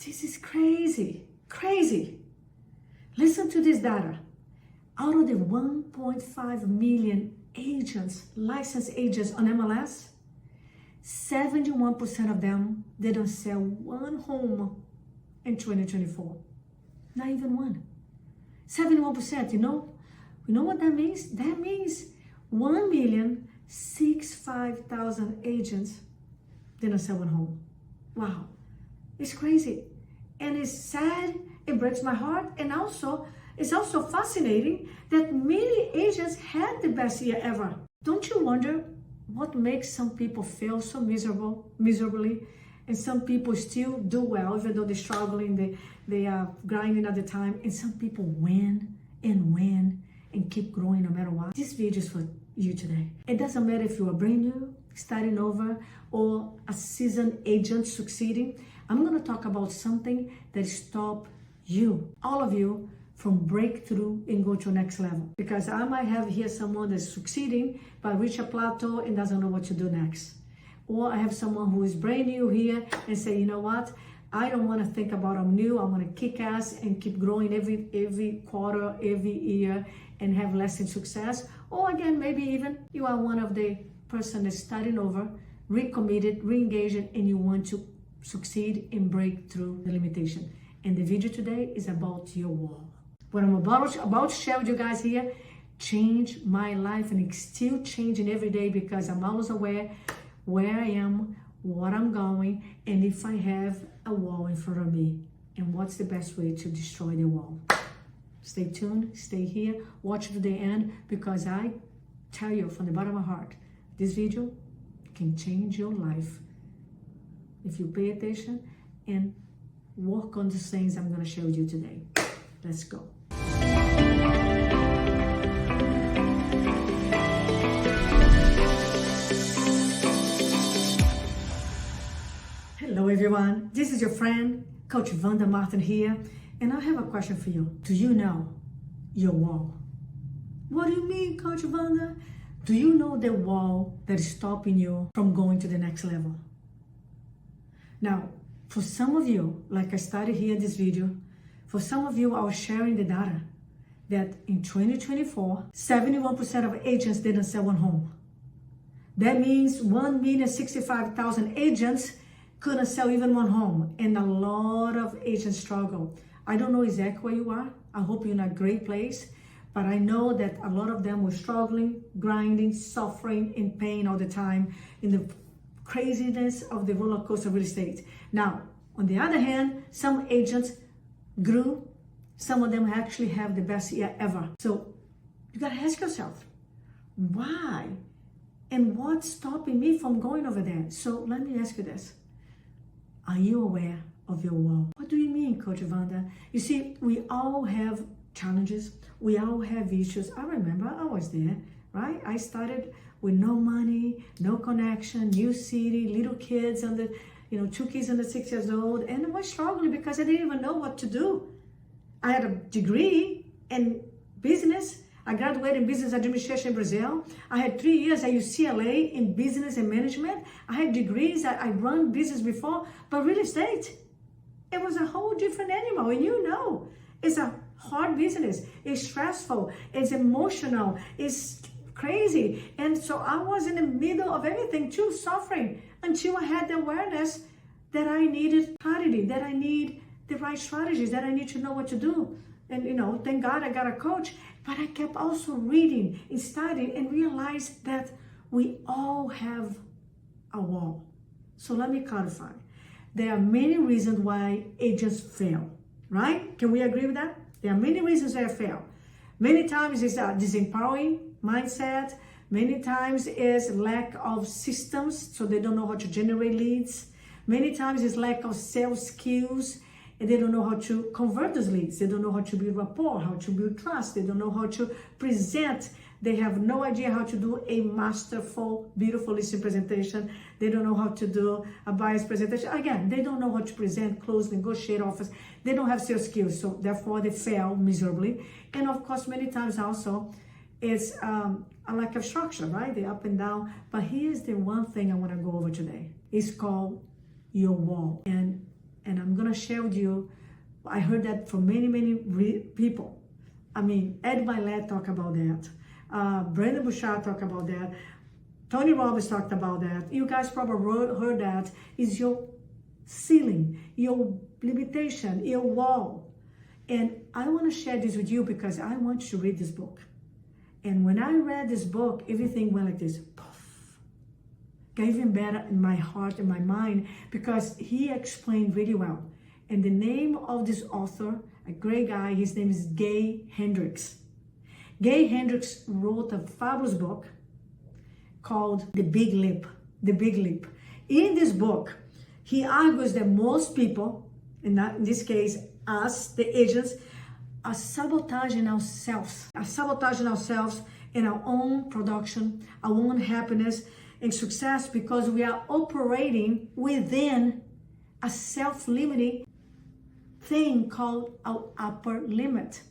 This is crazy, crazy. Listen to this data. Out of the 1.5 million agents, licensed agents on MLS, 71% of them didn't sell one home in 2024. Not even one. 71%, you know what that means? That means 1,065,000 agents didn't sell one home. Wow, it's crazy. And it's sad, it breaks my heart, and also, it's also fascinating that many agents had the best year ever. Don't you wonder what makes some people fail so miserably, and some people still do well, even though they're struggling, they are grinding at the time, and some people win and keep growing no matter what. This video is for you today. It doesn't matter if you are brand new, starting over, or a seasoned agent succeeding. I'm going to talk about something that stops you, all of you, from breakthrough and go to the next level. Because I might have here someone that's succeeding but reach a plateau and doesn't know what to do next. Or I have someone who is brand new here and say, you know what, I don't want to think about I'm new. I want to kick ass and keep growing every quarter, every year, and have lasting success. Or again, maybe even you are one of the person that's starting over, recommitted, re-engaged, and you want to succeed and break through the limitation. And the video today is about your wall. What I'm about to share with you guys here changed my life, and it's still changing every day because I'm always aware where I am, what I'm going, and if I have a wall in front of me, and what's the best way to destroy the wall. Stay tuned, stay here, watch to the end, because I tell you from the bottom of my heart, this video can change your life if you pay attention and work on the things I'm going to share with you today. Let's go. Hello everyone, this is your friend, Coach Vanda Martin here, and I have a question for you. Do you know your wall? What do you mean, Coach Vanda? Do you know the wall that is stopping you from going to the next level? Now, for some of you, like I started here in this video, for some of you, I was sharing the data that in 2024, 71% of agents didn't sell one home. That means 1,065,000 agents couldn't sell even one home, and a lot of agents struggle. I don't know exactly where you are. I hope you're in a great place, but I know that a lot of them were struggling, grinding, suffering, in pain all the time in the craziness of the roller coaster of real estate. Now, on the other hand, some agents grew. Some of them actually have the best year ever. So you gotta ask yourself, why? And what's stopping me from going over there? So let me ask you this. Are you aware of your wall? What do you mean, Coach Vanda? You see, we all have challenges. We all have issues. I remember I was there, right? I started with no money, no connection, new city, little kids under, 2 kids under 6 years old. And I was struggling because I didn't even know what to do. I had a degree in business. I graduated in business administration in Brazil. I had 3 years at UCLA in business and management. I had degrees. I run business before, but real estate, it was a whole different animal. And it's a hard business. It's stressful. It's emotional. It's crazy. And so I was in the middle of everything too, suffering, until I had the awareness that I needed clarity, that I need the right strategies, that I need to know what to do. And thank God I got a coach, but I kept also reading and studying and realized that we all have a wall. So let me clarify. There are many reasons why agents fail, right? Can we agree with that? There are many reasons why I fail. Many times it's a disempowering mindset. Many times it's lack of systems, so they don't know how to generate leads. Many times it's lack of sales skills, and they don't know how to convert those leads. They don't know how to build rapport, how to build trust. They don't know how to present. They have no idea how to do a masterful, beautiful listing presentation. They don't know how to do a buyer's presentation. Again, they don't know how to present, close, negotiate offers. They don't have sales skills, so therefore they fail miserably. And of course, many times also, it's a lack of structure, right? They're up and down. But here's the one thing I want to go over today. It's called your wall. And I'm going to want to share with you. I heard that from many people. I mean, Ed Milet talked about that. Brandon Bouchard talked about that. Tony Robbins talked about that. You guys probably heard that. Is your ceiling, your limitation, your wall. And I want to share this with you because I want you to read this book. And when I read this book, everything went like this. Poof. Got even better in my heart and my mind because he explained really well. And the name of this author, a great guy, his name is Gay Hendricks. Gay Hendricks wrote a fabulous book called The Big Leap. The Big Leap. In this book, he argues that most people, in this case, us, the agents, are sabotaging ourselves. Are sabotaging ourselves in our own production, our own happiness and success because we are operating within a self-limiting thing called our upper limit.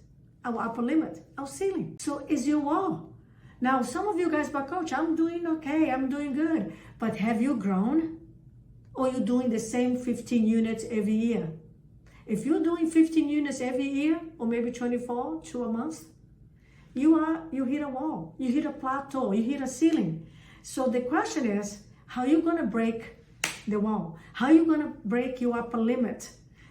Our upper limit, our ceiling. So is your wall. Now, some of you guys, but coach, I'm doing okay, I'm doing good. But have you grown? Or you're doing the same 15 units every year? If you're doing 15 units every year, or maybe 24 to a month, you hit a wall, you hit a plateau, you hit a ceiling. So the question is, how are you gonna break the wall? How are you gonna break your upper limit?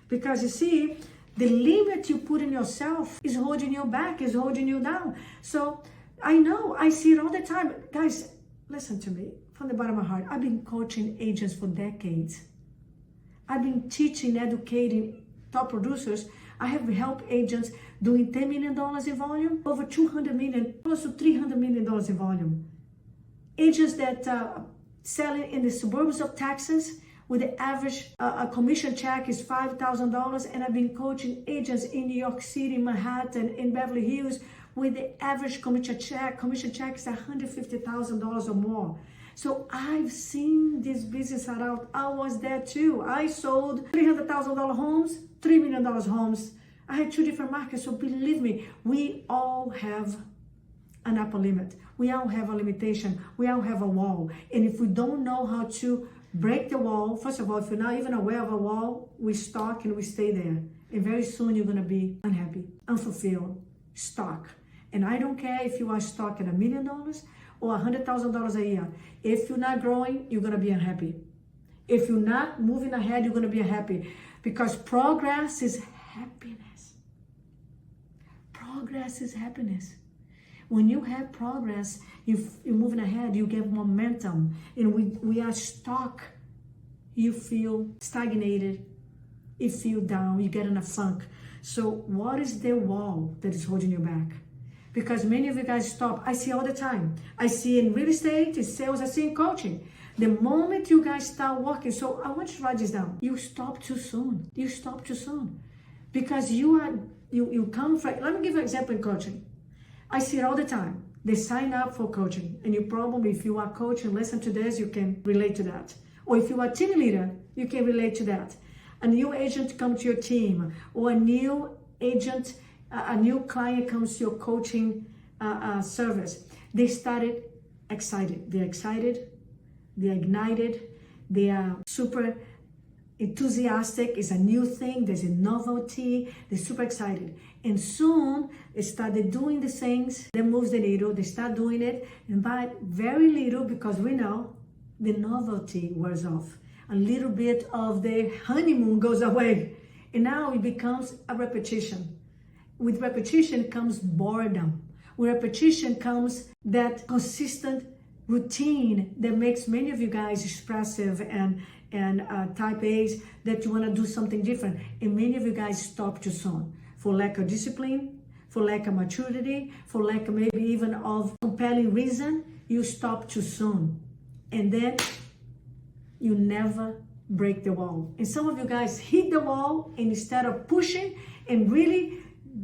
Because you see, the limit you put in yourself is holding you back, is holding you down. So I know, I see it all the time. Guys, listen to me from the bottom of my heart. I've been coaching agents for decades. I've been teaching, educating top producers. I have helped agents doing $10 million in volume, over $200 million, close to $300 million in volume. Agents that selling in the suburbs of Texas with the average commission check is $5,000. And I've been coaching agents in New York City, Manhattan, in Beverly Hills with the average commission check is $150,000 or more. So I've seen this business out. I was there too. I sold $300,000 homes, $3 million homes. I had two different markets. So believe me, we all have an upper limit. We all have a limitation. We all have a wall. And if we don't know how to break the wall, first of all, if you're not even aware of a wall, we stuck and we stay there. And very soon you're going to be unhappy, unfulfilled, stuck. And I don't care if you are stuck at $1 million or $100,000 a year. If you're not growing, you're going to be unhappy. If you're not moving ahead, you're going to be unhappy. Because progress is happiness. Progress is happiness. When you have progress, you're moving ahead, you get momentum. And we are stuck. You feel stagnated. You feel down. You get in a funk. So what is the wall that is holding you back? Because many of you guys stop. I see all the time. I see in real estate, in sales, I see in coaching. The moment you guys start working, so I want you to write this down. You stop too soon. You stop too soon. Because you come from, let me give you an example in coaching. I see it all the time. They sign up for coaching. And you probably, if you are coaching, listen to this, you can relate to that. Or if you are a team leader, you can relate to that. A new agent comes to your team, or a new agent, a new client comes to your coaching service. They started excited. They're excited. They're ignited. They are super enthusiastic. It's a new thing. There's a novelty. They're super excited. And soon they started doing the things that moves the needle. They start doing it. And by very little, because we know the novelty wears off. A little bit of the honeymoon goes away. And now it becomes a repetition. With repetition comes boredom. With repetition comes that consistent routine that makes many of you guys expressive and type A's, that you want to do something different. And many of you guys stop too soon for lack of discipline, for lack of maturity, for lack of maybe even of compelling reason. You stop too soon. And then you never break the wall. And some of you guys hit the wall, and instead of pushing and really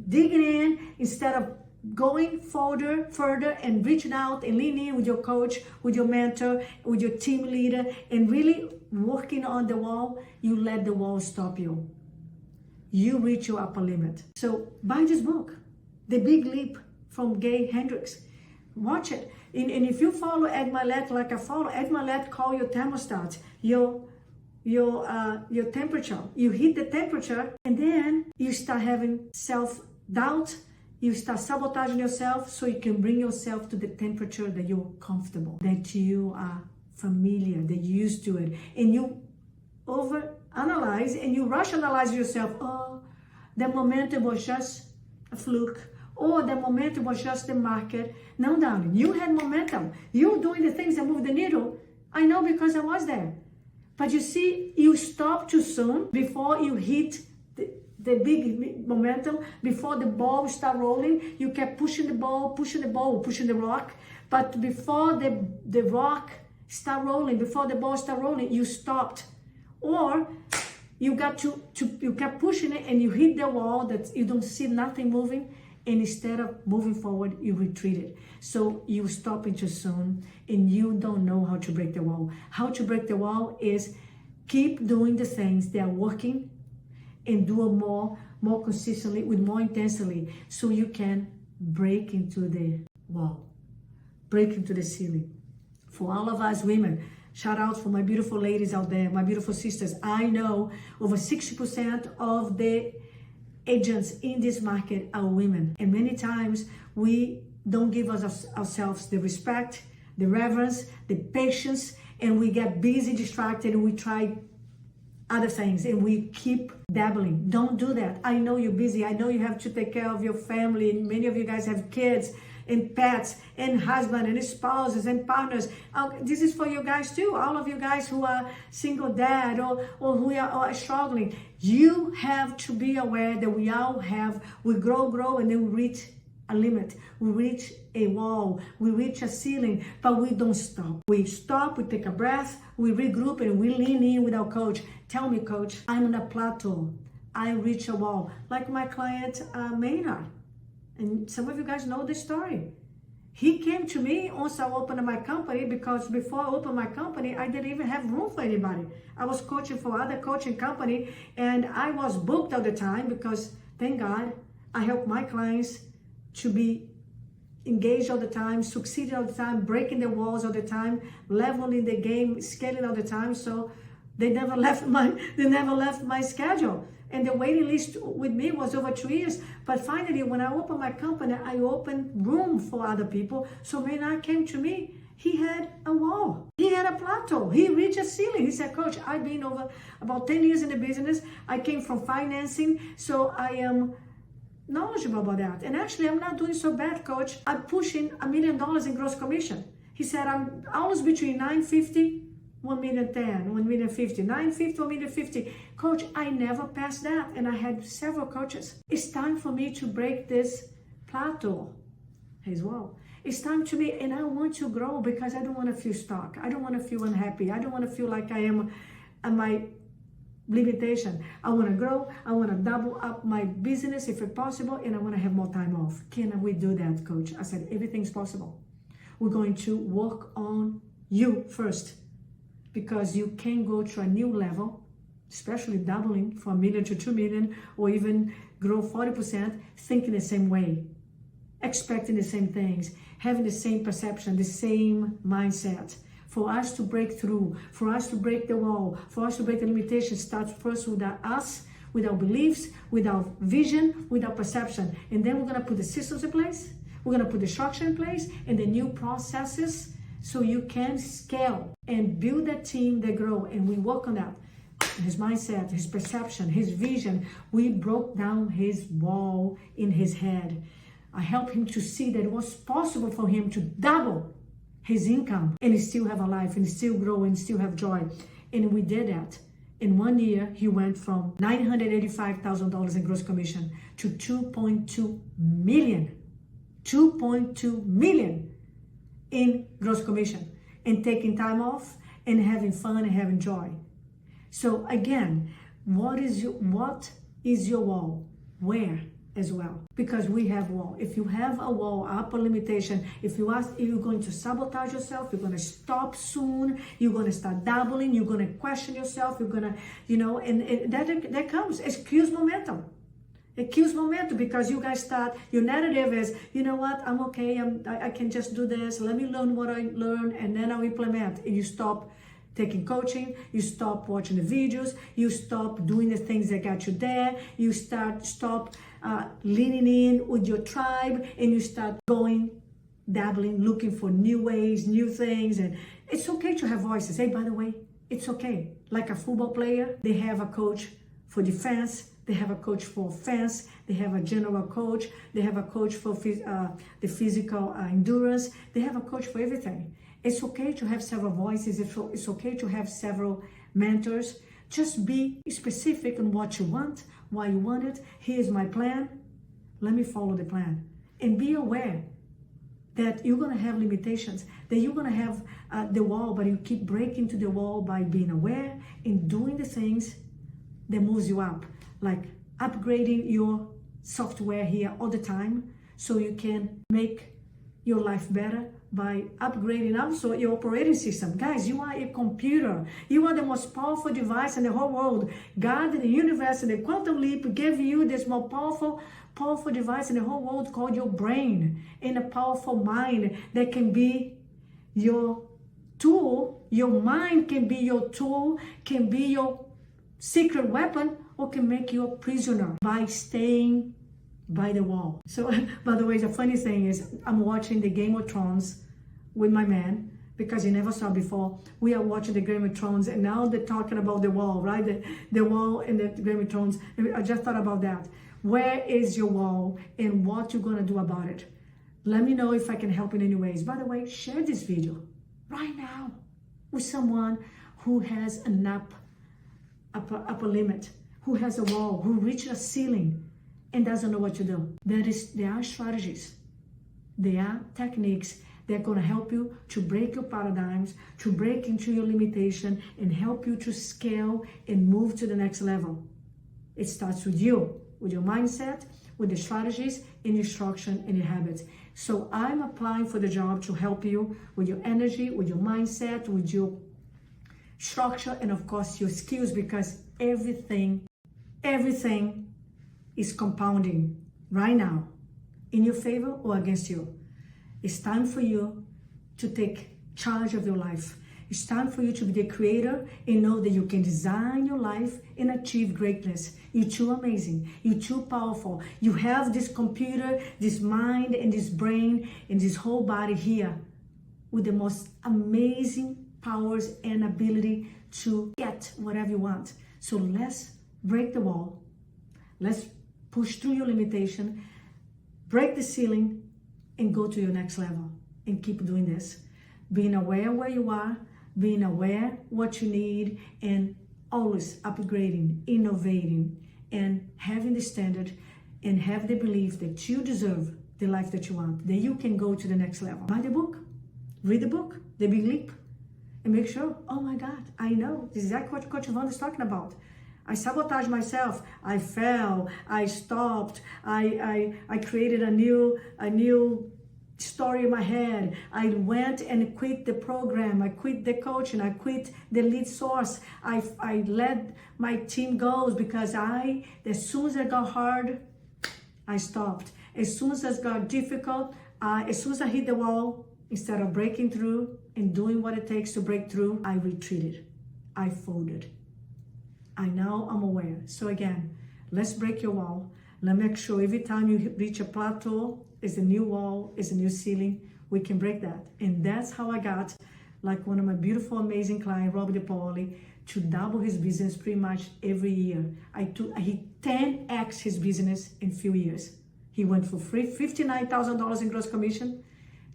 digging in, instead of going further and reaching out and leaning in with your coach, with your mentor, with your team leader, and really working on the wall, you let the wall stop you. You reach your upper limit. So buy this book, The Big Leap from Gay Hendricks. Watch it. And if you follow Ed Milet like I follow, Ed Milet call your thermostat, your your temperature. You hit the temperature and then you start having self-doubt. You start sabotaging yourself so you can bring yourself to the temperature that you're comfortable, that you are familiar, that you're used to it. And you overanalyze and you rationalize yourself. Oh, the momentum was just a fluke. Or the momentum was just the market. No, darling, you had momentum. You doing the things that move the needle. I know because I was there. But you see, you stopped too soon before you hit the big momentum, before the ball start rolling. You kept pushing the ball, pushing the rock. But before the rock start rolling, before the ball start rolling, you stopped. Or you got you kept pushing it and you hit the wall that you don't see nothing moving. And instead of moving forward, you retreated. So you stopping too soon and you don't know how to break the wall. How to break the wall is keep doing the things that are working and do it more consistently, with more intensity, so you can break into the wall, break into the ceiling. For all of us women, shout out for my beautiful ladies out there, my beautiful sisters. I know over 60% of the agents in this market are women, and many times we don't give ourselves the respect, the reverence, the patience, and we get busy, distracted, and we try other things and we keep dabbling. Don't do that. I know you're busy. I know you have to take care of your family, and many of you guys have kids and pets and husband and spouses and partners. This is for you guys too. All of you guys who are single dad or who are struggling. You have to be aware that we grow, and then we reach a limit. We reach a wall. We reach a ceiling, but we don't stop. We stop, we take a breath, we regroup, and we lean in with our coach. Tell me, coach, I'm on a plateau. I reach a wall. Like my client, Maynard. And some of you guys know this story. He came to me once I opened my company, because before I opened my company, I didn't even have room for anybody. I was coaching for other coaching company, and I was booked all the time because, thank God, I help my clients to be engaged all the time, succeeding all the time, breaking the walls all the time, leveling the game, scaling all the time. So they never left my schedule. And the waiting list with me was over 2 years. But finally, when I opened my company, I opened room for other people. So when I came to me, he had a wall. He had a plateau. He reached a ceiling. He said, Coach, I've been over about 10 years in the business. I came from financing, so I am knowledgeable about that. And actually, I'm not doing so bad, Coach. I'm pushing $1 million in gross commission. He said, I'm always between 950, 1,010,000, 1,050,000, 950, 1,050,000. Coach, I never passed that. And I had several coaches. It's time for me to break this plateau as well. It's time to me, and I want to grow because I don't want to feel stuck. I don't want to feel unhappy. I don't want to feel like I am at my limitation. I want to grow. I want to double up my business if it's possible, and I want to have more time off. Can we do that, Coach? I said, everything's possible. We're going to work on you first, because you can go to a new level, especially doubling from $1 million to $2 million, or even grow 40%, thinking the same way, expecting the same things, having the same perception, the same mindset. For us to break through, for us to break the wall, for us to break the limitations, starts first with us, with our beliefs, with our vision, with our perception. And then we're going to put the systems in place, we're going to put the structure in place, and the new processes, so you can scale and build a team that grow. And we work on that. His mindset, his perception, his vision. We broke down his wall in his head. I helped him to see that it was possible for him to double his income and still have a life and still grow and still have joy. And we did that. In 1 year, he went from $985,000 in gross commission to $2.2 million. $2.2 million in gross commission, and taking time off and having fun and having joy. So again, what is your wall? Where as well? Because we have wall. If you have a wall, upper limitation, if you're going to sabotage yourself, you're going to stop soon, you're going to start dabbling, you're going to question yourself, you're going to, and that comes, excuse momentum. It kills momentum, because you guys start, your narrative is, you know what, I'm okay, I can just do this, let me learn what I learned, and then I'll implement. And you stop taking coaching, you stop watching the videos, you stop doing the things that got you there, you stop leaning in with your tribe, and you start going, dabbling, looking for new ways, new things. And it's okay to have voices. Hey, by the way, it's okay. Like a football player, they have a coach for defense, they have a coach for offense, they have a general coach, they have a coach for the physical endurance, they have a coach for everything. It's okay to have several voices, it's okay to have several mentors. Just be specific on what you want, why you want it. Here's my plan, let me follow the plan. And be aware that you're gonna have limitations, that you're gonna have the wall, but you keep breaking to the wall by being aware and doing the things that moves you up, like upgrading your software here all the time so you can make your life better by upgrading also your operating system. Guys, you are a computer. You are the most powerful device in the whole world. God, the universe, and the quantum leap gave you this most powerful device in the whole world called your brain, and a powerful mind that can be your tool. Your mind can be your tool, can be your secret weapon, or can make you a prisoner by staying by the wall. So, by the way, the funny thing is, I'm watching the Game of Thrones with my man, because he never saw before. We are watching the Game of Thrones, and now they're talking about the wall, right? The wall in the Game of Thrones. I just thought about that. Where is your wall, and what you're gonna do about it? Let me know if I can help in any ways. By the way, share this video right now with someone who has an upper limit, who has a wall, who reached a ceiling and doesn't know what to do. There are strategies, there are techniques that are going to help you to break your paradigms, to break into your limitation, and help you to scale and move to the next level. It starts with you, with your mindset, with the strategies, and your structure and your habits. So I'm applying for the job to help you with your energy, with your mindset, with your structure, and of course your skills, because everything is compounding right now in your favor or against you. It's time for you to take charge of your life. It's time for you to be the creator and know that you can design your life and achieve greatness. You're too amazing. You're too powerful. You have this computer, this mind, and this brain, and this whole body here with the most amazing powers and ability to get whatever you want. So let's break the wall. Let's push through your limitation, break the ceiling, and go to your next level. And keep doing this. Being aware where you are, being aware what you need, and always upgrading, innovating, and having the standard, and have the belief that you deserve the life that you want, that you can go to the next level. Buy the book, read the book, The Big Leap, and make sure, oh my God, I know, this is exactly what Coach Vanda is talking about. I sabotaged myself. I fell. I stopped. I created a new story in my head. I went and quit the program. I quit the coaching. I quit the lead source. I let my team go because as soon as it got hard, I stopped. As soon as it got difficult, as soon as I hit the wall, instead of breaking through and doing what it takes to break through, I retreated. I folded. Now I'm aware. So again, let's break your wall. Let's make sure every time you reach a plateau, is a new wall, is a new ceiling. We can break that. And that's how I got, like one of my beautiful, amazing clients, Robert DePauli, to double his business pretty much every year. He 10x his business in a few years. He went from $59,000 in gross commission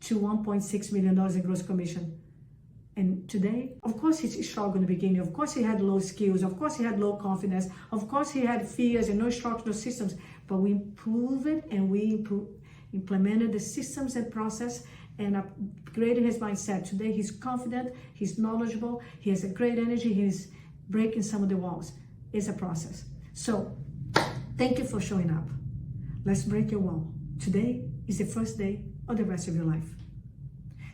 to $1.6 million in gross commission. And today, of course, he struggled in the beginning. Of course, he had low skills. Of course, he had low confidence. Of course, he had fears and no structure, no systems. But we improved it, and we implemented the systems and process and upgraded his mindset. Today, he's confident, he's knowledgeable, he has a great energy, he's breaking some of the walls. It's a process. So, thank you for showing up. Let's break your wall. Today is the first day of the rest of your life.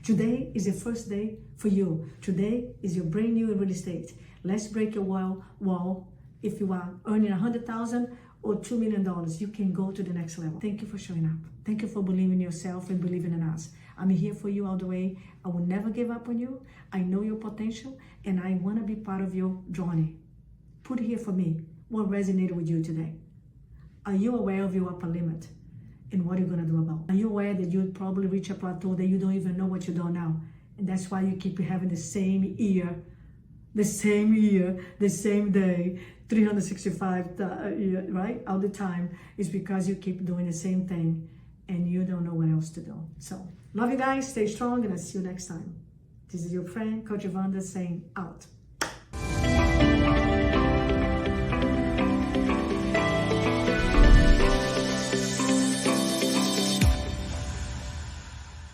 Today is the first day for you. Today is your brand new in real estate. Let's break your wall. If you are earning $100,000 or $2 million, you can go to the next level. Thank you for showing up. Thank you for believing in yourself and believing in us. I'm here for you all the way. I will never give up on you. I know your potential, and I want to be part of your journey. Put here for me what resonated with you today. Are you aware of your upper limit and what you're going to do about it? Are you aware that you'll probably reach a plateau that you don't even know what you don't know? And that's why you keep having the same year, the same day, 365, right? All the time. It's because you keep doing the same thing and you don't know what else to do. So, love you guys, stay strong, and I'll see you next time. This is your friend, Coach Vanda, saying out.